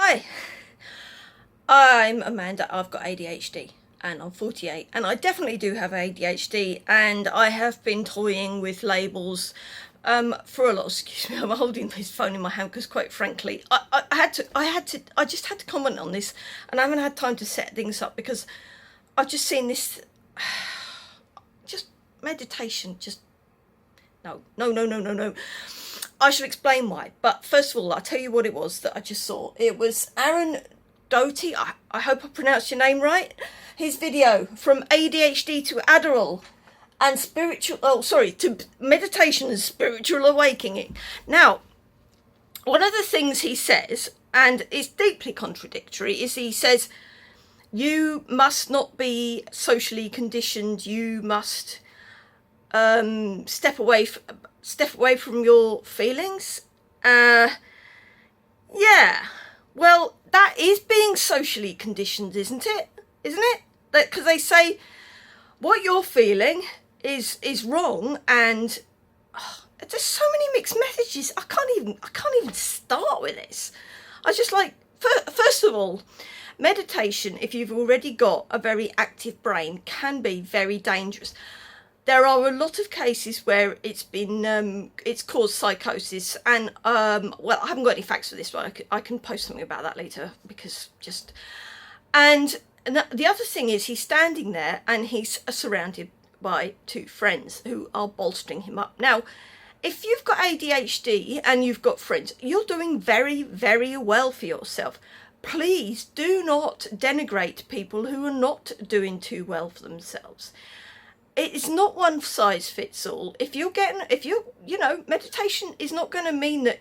Hi, I'm Amanda. I've got ADHD and I'm 48 and I definitely do have ADHD, and I have been toying with labels for a lot. Excuse me, I'm holding this phone in my hand because quite frankly I just had to comment on this, and I haven't had time to set things up because I've just seen this just meditation, just no. I should explain why. But first of all, I'll tell you what it was that I just saw. It was Aaron Doughty. I hope I pronounced your name right. His video from ADHD to Adderall and to meditation and spiritual awakening. Now, one of the things he says, and it's deeply contradictory, is he says, you must not be socially conditioned. You must step away from your feelings. Yeah, well, that is being socially conditioned, isn't it? Because they say what you're feeling is wrong, and there's so many mixed messages. I can't even start with this. I just like, first of all, meditation, if you've already got a very active brain, can be very dangerous. There are a lot of cases where it's been it's caused psychosis, and well, I haven't got any facts for this, but I can post something about that later, because just and the other thing is, he's standing there and he's surrounded by two friends who are bolstering him up. Now, if you've got ADHD and you've got friends, you're doing very, very well for yourself. Please do not denigrate people who are not doing too well for themselves. It's not one size fits all. Meditation is not going to mean that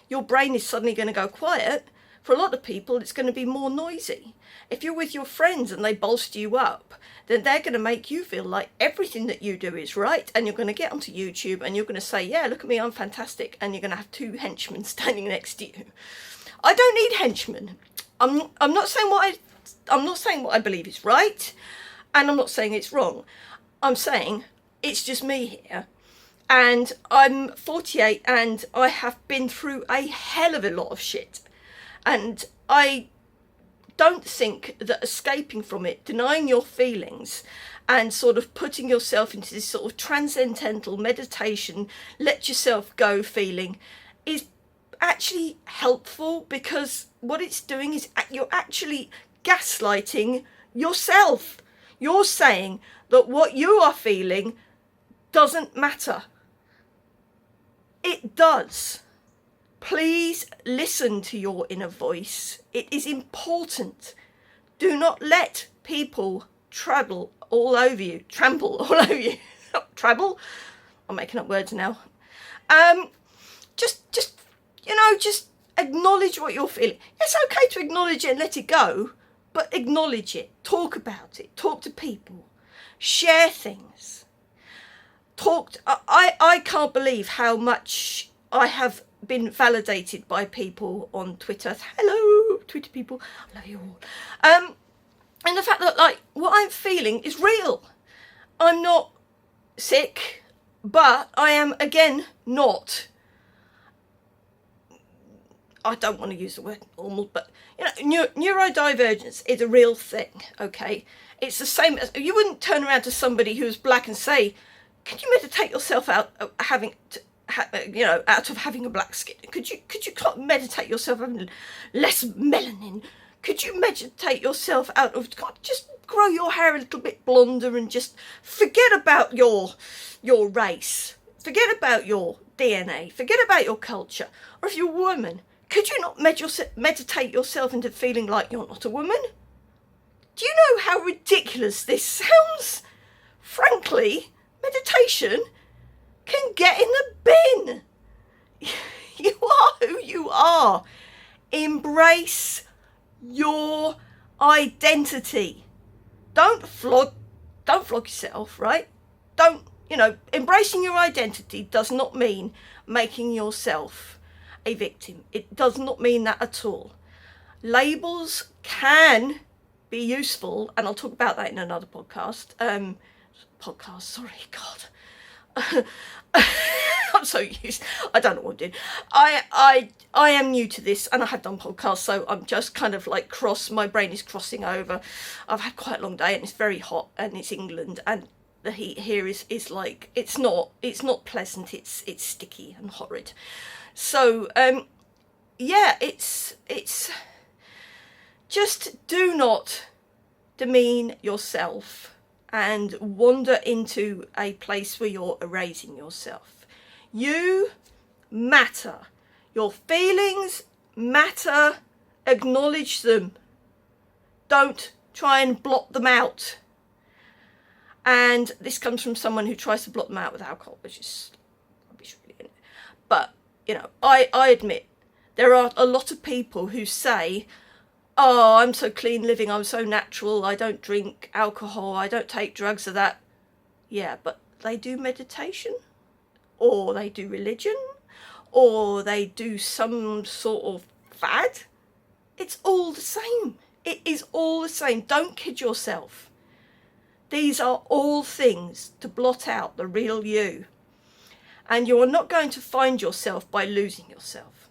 your brain is suddenly going to go quiet. For a lot of people, it's going to be more noisy. If you're with your friends and they bolster you up, then they're going to make you feel like everything that you do is right, and you're going to get onto YouTube and you're going to say, yeah, look at me, I'm fantastic, and you're going to have two henchmen standing next to you. I don't need henchmen. I'm not saying what I believe is right, and I'm not saying it's wrong. I'm saying it's just me here, and I'm 48 and I have been through a hell of a lot of shit, and I don't think that escaping from it, denying your feelings and sort of putting yourself into this sort of transcendental meditation, let yourself go feeling, is actually helpful, because what it's doing is you're actually gaslighting yourself. You're saying that what you are feeling doesn't matter. It does. Please listen to your inner voice. It is important. Do not let people trample all over you. Trouble? I'm making up words now. Just acknowledge what you're feeling. It's okay to acknowledge it and let it go, but acknowledge it. Talk about it. Talk to people. Share things. I can't believe how much I have been validated by people on Twitter. Hello, Twitter people. I love you all. And the fact that, like, what I'm feeling is real. I'm not sick, but I am, again, not, I don't want to use the word normal, but, neurodivergence is a real thing, okay? It's the same as, you wouldn't turn around to somebody who's black and say, can you meditate yourself out of having a black skin? Could you meditate yourself having less melanin? Could you meditate yourself out of, God, just grow your hair a little bit blonder and just forget about your race, forget about your DNA, forget about your culture? Or if you're a woman, could you not meditate yourself into feeling like you're not a woman? Do you know how ridiculous this sounds? Frankly, meditation can get in the bin. You are who you are. Embrace your identity. Don't flog yourself, right? Embracing your identity does not mean making yourself a victim. It does not mean that at all. Labels can be useful, and I'll talk about that in another podcast. I'm so used. I don't know what I'm doing. I am new to this, and I have done podcasts, so I'm just kind of like my brain is crossing over. I've had quite a long day, and it's very hot, and it's England, and the heat here is like, it's not pleasant. It's sticky and horrid. So yeah, it's just do not demean yourself and wander into a place where you're erasing yourself. You matter. Your feelings matter. Acknowledge them. Don't try and blot them out. And this comes from someone who tries to blot them out with alcohol, which is rubbish, really, isn't it? But, you know, I admit there are a lot of people who say, oh, I'm so clean living, I'm so natural, I don't drink alcohol, I don't take drugs or that. Yeah, but they do meditation, or they do religion, or they do some sort of fad. It's all the same. It is all the same. Don't kid yourself. These are all things to blot out the real you. And you are not going to find yourself by losing yourself.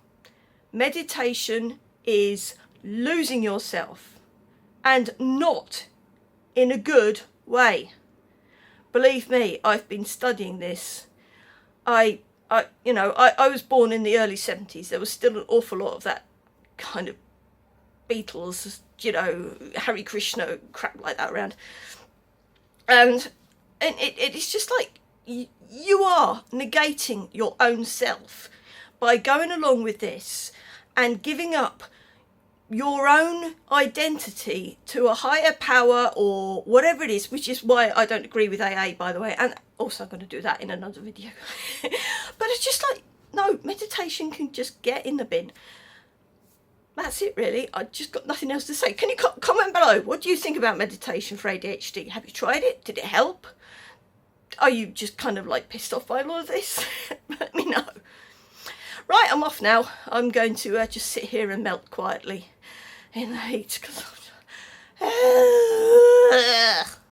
Meditation is losing yourself, and not in a good way. Believe me, I've been studying this. I was born in the early 70s. There was still an awful lot of that kind of Beatles, you know, Hare Krishna crap like that around. And it's just like, you are negating your own self by going along with this and giving up your own identity to a higher power or whatever it is, which is why I don't agree with AA, by the way, and also I'm going to do that in another video. But it's just like, no, meditation can just get in the bin. That's it, really. I just got nothing else to say. Can you comment below? What do you think about meditation for ADHD? Have you tried it? Did it help? Are you just kind of like pissed off by all of this? Let me know. Right, I'm off now. I'm going to just sit here and melt quietly in the heat because